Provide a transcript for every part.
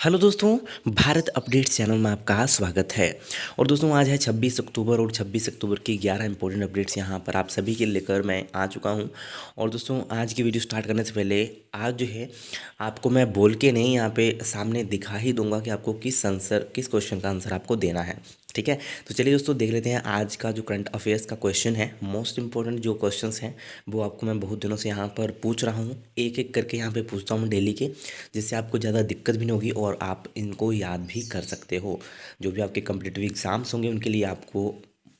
Hello दोस्तों, Bharat updates channel में आपका स्वागत है। और दोस्तों आज है 26 अक्टूबर और 26 अक्टूबर की 11 इंपॉर्टेंट अपडेट्स यहाँ पर आप सभी के लेकर मैं आ चुका हूँ। और दोस्तों आज की वीडियो स्टार्ट करने से पहले आज जो है आपको मैं बोल के नहीं यहाँ पे सामने दिखा ही दूंगा कि आपको किस क्वेश्चन का आंसर आपको देना है। ठीक है, तो चलिए दोस्तों देख लेते हैं आज का जो करंट अफेयर्स का क्वेश्चन है। मोस्ट इंपॉर्टेंट जो क्वेश्चंस हैं वो आपको मैं बहुत दिनों से यहाँ पर पूछ रहा हूँ, एक एक करके यहाँ पे पूछता हूँ डेली के, जिससे आपको ज़्यादा दिक्कत भी नहीं होगी और आप इनको याद भी कर सकते हो। जो भी आपके कम्पिटिटिव एग्ज़ाम्स होंगे उनके लिए आपको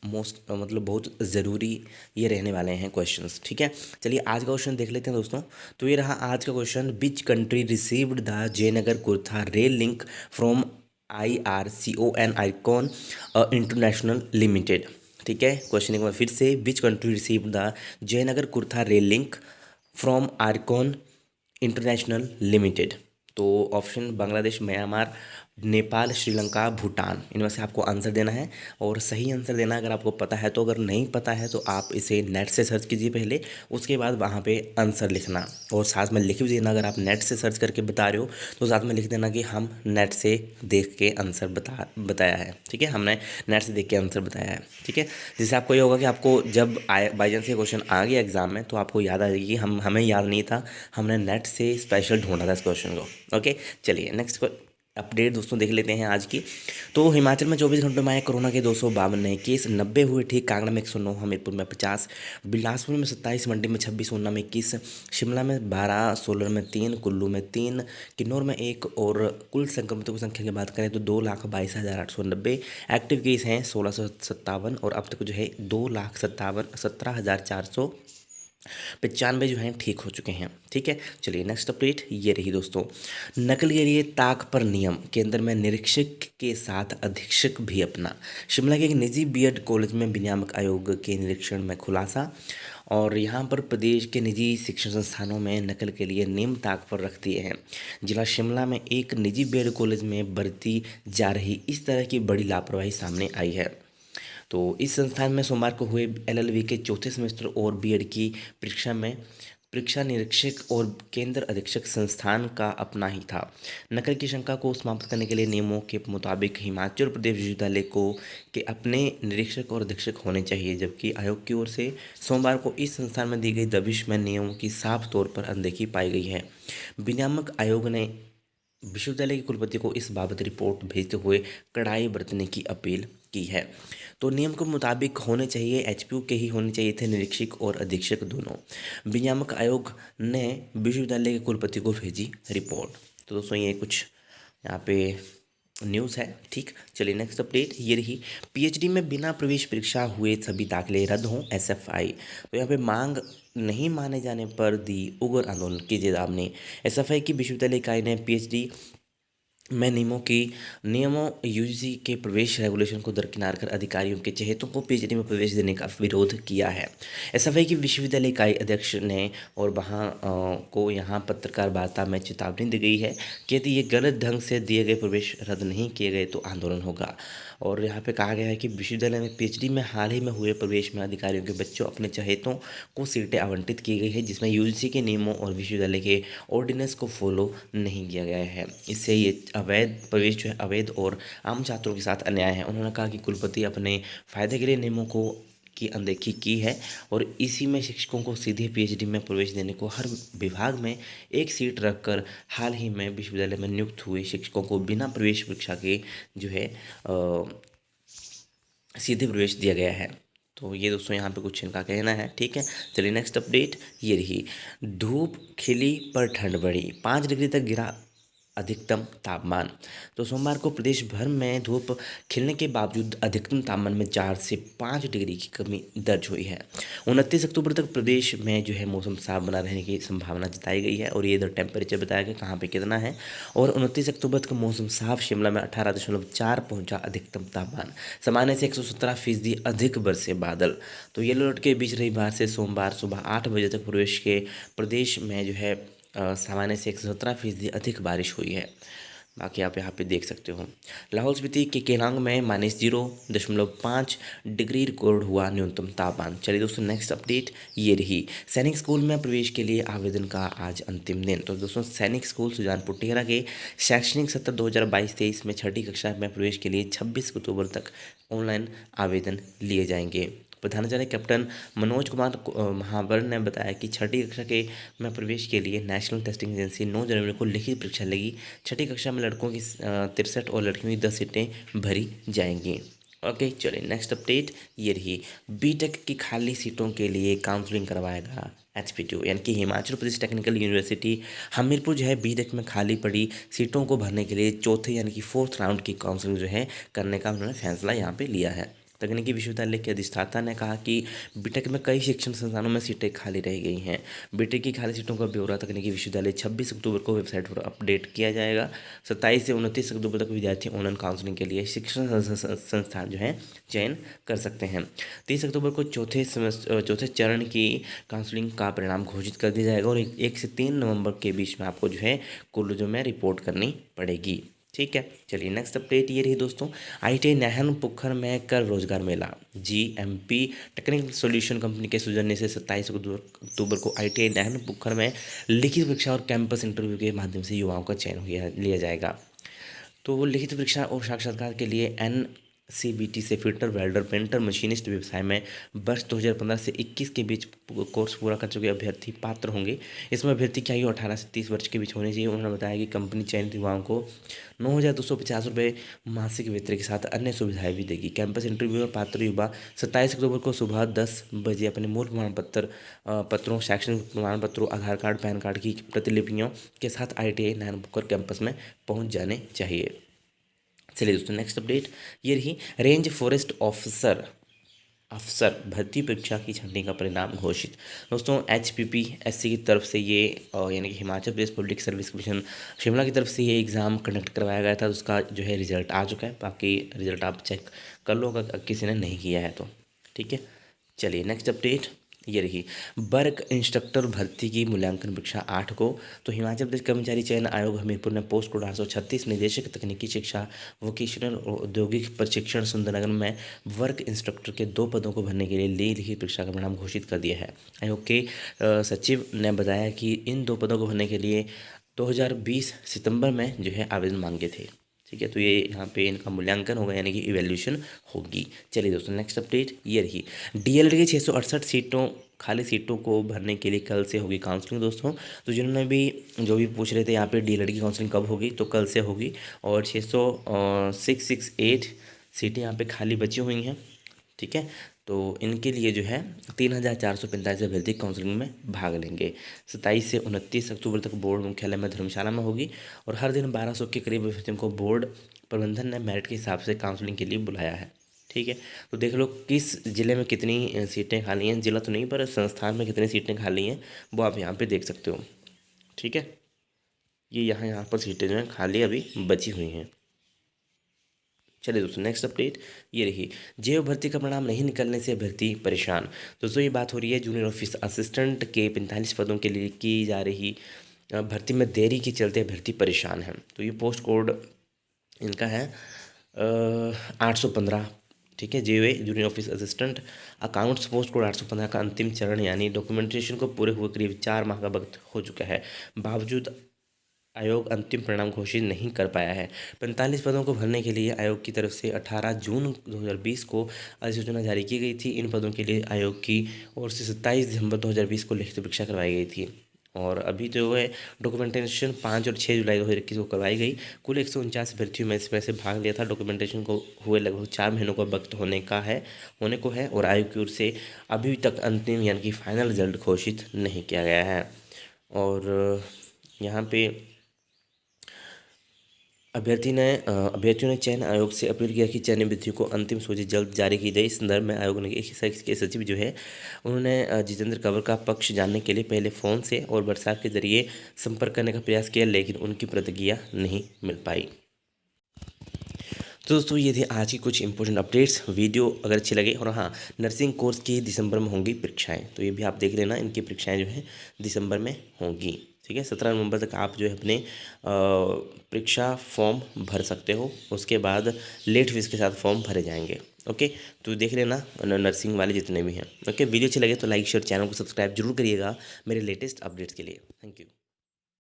मोस्ट मतलब बहुत ज़रूरी ये रहने वाले हैं क्वेश्चंस। ठीक है, चलिए आज का क्वेश्चन देख लेते हैं दोस्तों। तो ये रहा आज का question, which country received the Jaynagar Kurtha rail link from IRCON आइकॉन इंटरनेशनल लिमिटेड। ठीक है, क्वेश्चन एक बार फिर से, which country received the Jaynagar Kurtha rail link from आइकॉन इंटरनेशनल लिमिटेड। तो ऑप्शन बांग्लादेश, म्यांमार, नेपाल, श्रीलंका, भूटान, इनमें से आपको आंसर देना है और सही आंसर देना है अगर आपको पता है तो। अगर नहीं पता है तो आप इसे नेट से सर्च कीजिए पहले, उसके बाद वहाँ पे आंसर लिखना और साथ में लिख भी देना। अगर आप नेट से सर्च करके बता रहे हो तो साथ में लिख देना कि हम नेट से देख के आंसर बताया है। ठीक है, हमने नेट से देख के आंसर बताया है। ठीक है, जिससे आपको ये होगा कि आपको जब बाई चांस ये क्वेश्चन आ गया एग्जाम में तो आपको याद आ जाएगी कि हमें याद नहीं था, हमने नेट से स्पेशल ढूंढा था इस क्वेश्चन को। ओके, चलिए नेक्स्ट अपडेट दोस्तों देख लेते हैं आज की। तो हिमाचल में 24 घंटों में आए कोरोना के 252 नए केस, 90 हुए ठीक। कांगड़ा में 109, हमीरपुर में 50, बिलासपुर में 27, मंडी में 26, ऊना में 21, शिमला में 12, सोलन में 3, कुल्लू में 3, किन्नौर में 1। और कुल संक्रमितों की संख्या की बात करें तो 2,22,890 एक्टिव केस हैं 1657 और अब तक जो है 2,17,495 जो हैं ठीक हो चुके हैं। ठीक है, चलिए नेक्स्ट अपडेट ये रही दोस्तों, नकल के लिए ताक पर नियम, केंद्र में निरीक्षक के साथ अधीक्षक भी अपना। शिमला के एक निजी बीएड कॉलेज में विनियामक आयोग के निरीक्षण में खुलासा। और यहाँ पर प्रदेश के निजी शिक्षण संस्थानों में नकल के लिए नियम ताक पर रख दिए हैं। जिला शिमला में एक निजी बीएड कॉलेज में बरती जा रही इस तरह की बड़ी लापरवाही सामने आई है। तो इस संस्थान में सोमवार को हुए LLB के चौथे सेमेस्टर और बीएड की परीक्षा में परीक्षा निरीक्षक और केंद्र अधीक्षक संस्थान का अपना ही था। नकल की शंका को समाप्त करने के लिए नियमों के मुताबिक हिमाचल प्रदेश विश्वविद्यालय को के अपने निरीक्षक और अधीक्षक होने चाहिए, जबकि आयोग की ओर से सोमवार को इस संस्थान में दी गई दबिश में नियमों की साफ तौर पर अनदेखी पाई गई है। विनियामक आयोग ने विश्वविद्यालय के कुलपति को इस बाबत रिपोर्ट भेजते हुए कड़ाई बरतने की अपील की है। तो नियम के मुताबिक होने चाहिए, HPU के ही होने चाहिए थे निरीक्षक और अधीक्षक दोनों। विनियामक आयोग ने विश्वविद्यालय के कुलपति को भेजी रिपोर्ट। तो दोस्तों ये कुछ यहाँ पे न्यूज़ है। ठीक, चलिए नेक्स्ट अपडेट ये रही, PhD में बिना प्रवेश परीक्षा हुए सभी दाखिले रद्द हों SFI। तो यहाँ पे मांग नहीं माने जाने पर दी उग्र आंदोलन की चेतावनी। SFI की विश्वविद्यालय इकाई ने PhD में नियमों UGC के प्रवेश रेगुलेशन को दरकिनार कर अधिकारियों के चहेतों को PhD में प्रवेश देने का विरोध किया है। SFI की विश्वविद्यालय इकाई अध्यक्ष ने और वहाँ को यहाँ पत्रकार वार्ता में चेतावनी दी गई है कि यदि ये गलत ढंग से दिए गए प्रवेश रद्द नहीं किए गए तो आंदोलन होगा। और यहाँ पे कहा गया है कि विश्वविद्यालय में PhD में हाल ही में हुए प्रवेश में अधिकारियों के बच्चों अपने चहेतों को सीटें आवंटित की गई है, जिसमें UGC के नियमों और विश्वविद्यालय के ऑर्डिनेंस को फॉलो नहीं किया गया है। इससे ये अवैध प्रवेश जो है अवैध और आम छात्रों के साथ अन्याय है। उन्होंने कहा कि कुलपति अपने फ़ायदे के लिए नियमों को की अनदेखी की है और इसी में शिक्षकों को सीधे PhD में प्रवेश देने को हर विभाग में एक सीट रखकर हाल ही में विश्वविद्यालय में नियुक्त हुए शिक्षकों को बिना प्रवेश परीक्षा के जो है सीधे प्रवेश दिया गया है। तो ये दोस्तों यहाँ पे कुछ इनका कहना है। ठीक है, चलिए नेक्स्ट अपडेट ये रही, धूप खिली पर ठंड बढ़ी, 5 डिग्री तक गिरा अधिकतम तापमान। तो सोमवार को प्रदेश भर में धूप खिलने के बावजूद अधिकतम तापमान में 4 से 5 डिग्री की कमी दर्ज हुई है। 29 अक्टूबर तक प्रदेश में जो है मौसम साफ बना रहने की संभावना जताई गई है और ये इधर टेम्परेचर बताया गया कहाँ पे कितना है। और 29 अक्टूबर तक मौसम साफ, शिमला में 18.4 पहुँचा अधिकतम तापमान, सामान्य से 117% अधिक बरसे बादल। तो येलो अलर्ट के बीच रविवार से सोमवार सुबह 8 बजे तक प्रदेश में जो है सामान्य से 117% अधिक बारिश हुई है। बाकी आप यहाँ पे देख सकते हो। लाहौल स्पीति के केलांग में -0.5 डिग्री रिकॉर्ड हुआ न्यूनतम तापमान। चलिए दोस्तों नेक्स्ट अपडेट ये रही। सैनिक स्कूल में प्रवेश के लिए आवेदन का आज अंतिम दिन। तो दोस्तों सैनिक स्कूल सुजानपुर टिहरा के शैक्षणिक सत्र 2022-23 में छठी कक्षा में प्रवेश के लिए 26 अक्टूबर तक ऑनलाइन आवेदन लिए जाएंगे। प्रधानाचार्य कैप्टन मनोज कुमार महावर ने बताया कि छठी कक्षा के में प्रवेश के लिए नेशनल टेस्टिंग एजेंसी 9 जनवरी को लिखित परीक्षा लेगी। छठी कक्षा में लड़कों की 63 और लड़कियों की 10 सीटें भरी जाएंगी। ओके चलिए नेक्स्ट अपडेट ये रही। बीटेक की खाली सीटों के लिए काउंसलिंग करवाएगा HPTU यानी कि हिमाचल प्रदेश टेक्निकल यूनिवर्सिटी हमीरपुर जो है बीटेक में खाली पड़ी सीटों को भरने के लिए चौथे यानी कि 4th राउंड की काउंसलिंग जो है करने का उन्होंने फैसला यहाँ पे लिया है। तकनीकी विश्वविद्यालय के अधिष्ठाता ने कहा कि बीटेक में कई शिक्षण संस्थानों में सीटें खाली रह गई हैं। बीटेक की खाली सीटों का ब्यौरा तकनीकी विश्वविद्यालय 26 अक्टूबर को वेबसाइट पर अपडेट किया जाएगा। 27 से 29 अक्टूबर तक विद्यार्थी ऑनलाइन काउंसलिंग के लिए शिक्षण संस्थान जो है चयन कर सकते हैं। 30 अक्टूबर को चौथे चरण की काउंसलिंग का परिणाम घोषित कर दिया जाएगा और 1 से 3 नवंबर के बीच में आपको जो है कॉलेजों में रिपोर्ट करनी पड़ेगी। ठीक है चलिए नेक्स्ट अपडेट ये रही दोस्तों। ITI नाहन पुखर में कर रोजगार मेला। GMP टेक्निकल सॉल्यूशन कंपनी के सौजन्य से 27 अक्टूबर को ITI नाहन पुखर में लिखित परीक्षा और कैंपस इंटरव्यू के माध्यम से युवाओं का चयन लिया जाएगा। तो वो लिखित परीक्षा और साक्षात्कार के लिए NCBT से फिटर वेल्डर पेंटर मशीनिस्ट व्यवसाय में वर्ष 2015 से 21 के बीच कोर्स पूरा कर चुके अभ्यर्थी पात्र होंगे। इसमें अभ्यर्थी की आयु 18 से 30 वर्ष के बीच होनी चाहिए। उन्होंने बताया कि कंपनी चयनित युवाओं को 9,250 रुपये मासिक वेतन के साथ अन्य सुविधाएं भी देगी। कैंपस इंटरव्यू में पात्र युवा 27 अक्टूबर को सुबह 10 बजे अपने मूल प्रमाण पत्रों शैक्षणिक प्रमाण पत्रों आधार कार्ड पैन कार्ड की प्रतिलिपियों के साथ ITI नाहन पुखर कैंपस में पहुंच जाने चाहिए। चलिए दोस्तों नेक्स्ट अपडेट ये रही। रेंज फॉरेस्ट अफसर भर्ती परीक्षा की छंटनी का परिणाम घोषित। दोस्तों HPPSC की तरफ से ये यानी कि Himachal Pradesh public service commission Shimla की तरफ से ये एग्ज़ाम कंडक्ट करवाया गया था। उसका जो है रिजल्ट आ चुका है। बाकी रिजल्ट आप चेक कर लो अगर किसी ने नहीं किया है तो। ठीक है चलिए नेक्स्ट अपडेट ये रही। वर्क इंस्ट्रक्टर भर्ती की मूल्यांकन परीक्षा 8 को। तो हिमाचल प्रदेश कर्मचारी चयन आयोग हमीरपुर ने पोस्ट कोड 836 निदेशक तकनीकी शिक्षा वोकेशनल और औद्योगिक प्रशिक्षण सुंदरनगर में वर्क इंस्ट्रक्टर के 2 पदों को भरने के लिए लिखित परीक्षा का परिणाम घोषित कर दिया है। आयोग के सचिव ने बताया कि इन 2 पदों को भरने के लिए 2020 सितंबर में जो है आवेदन मांगे थे। ठीक है तो ये यहाँ पे इनका मूल्यांकन होगा यानी कि इवैल्यूएशन होगी। चलिए दोस्तों नेक्स्ट अपडेट ये रही। DLED की 668 खाली सीटों को भरने के लिए कल से होगी काउंसलिंग दोस्तों। तो जिन्होंने भी जो भी पूछ रहे थे यहाँ पे DLED की काउंसलिंग कब होगी तो कल से होगी। और 668 सीटें यहाँ पे खाली बची हुई हैं। ठीक है तो इनके लिए जो है 3,445 अभ्यर्थी काउंसलिंग में भाग लेंगे। 27 से 29 अक्टूबर तक बोर्ड मुख्यालय में धर्मशाला में होगी और हर दिन 1200 के करीब अभ्यर्थियों को बोर्ड प्रबंधन ने मेरिट के हिसाब से काउंसलिंग के लिए बुलाया है। ठीक है तो देख लो किस ज़िले में कितनी सीटें खाली हैं, ज़िला तो नहीं पर संस्थान में कितनी सीटें खाली हैं वो आप यहाँ पर देख सकते हो। ठीक है ये यहाँ पर सीटें जो हैं खाली अभी बची हुई हैं। चलिए दोस्तों नेक्स्ट अपडेट ये रही। जेईई भर्ती का परिणाम नहीं निकलने से अभ्यर्थी परेशान। दोस्तों ये बात हो रही है जूनियर ऑफिस असिस्टेंट के 45 पदों के लिए की जा रही भर्ती में देरी के चलते अभ्यर्थी परेशान हैं। तो ये पोस्ट कोड इनका है 815। ठीक है JEE junior office assistant accounts post code 815 का अंतिम चरण यानी डॉक्यूमेंटेशन को पूरे हुए करीब 4 माह का वक्त हो चुका है। बावजूद आयोग अंतिम परिणाम घोषित नहीं कर पाया है। 45 पदों को भरने के लिए आयोग की तरफ से 18 जून 2020 को अधिसूचना जारी की गई थी। इन पदों के लिए आयोग की ओर से 27 दिसंबर 2020 को लिखित परीक्षा करवाई गई थी और अभी जो है डॉक्यूमेंटेशन 5 और 6 जुलाई 2021 को करवाई गई। कुल 149 अभ्यर्थियों में इसमें से भाग लिया था। डॉक्यूमेंटेशन को हुए लगभग 4 महीनों का वक्त होने को है और आयोग की ओर से अभी तक अंतिम यानी कि फाइनल रिजल्ट घोषित नहीं किया गया है। और यहाँ पे अभ्यर्थियों ने चयन आयोग से अपील किया कि चयन अभ्यर्थियों को अंतिम सूची जल्द जारी की जाए। इस संदर्भ में आयोग ने के सचिव जो है उन्होंने जितेंद्र कंवर का पक्ष जानने के लिए पहले फ़ोन से और व्हाट्सएप के जरिए संपर्क करने का प्रयास किया लेकिन उनकी प्रतिक्रिया नहीं मिल पाई। तो दोस्तों ये थे आज की कुछ इंपॉर्टेंट अपडेट्स। वीडियो अगर अच्छी लगे और हाँ नर्सिंग कोर्स की दिसंबर में होंगी परीक्षाएँ तो ये भी आप देख लेना, इनकी परीक्षाएँ जो हैं दिसंबर में होंगी। ठीक है, 17 नवंबर तक आप जो है अपने परीक्षा फॉर्म भर सकते हो। उसके बाद लेट फीस के साथ फॉर्म भरे जाएंगे। ओके, तो देख लेना नर्सिंग वाले जितने भी हैं। ओके, वीडियो अच्छी लगे तो लाइक शेयर, चैनल को सब्सक्राइब जरूर करिएगा मेरे लेटेस्ट अपडेट्स के लिए। Thank you.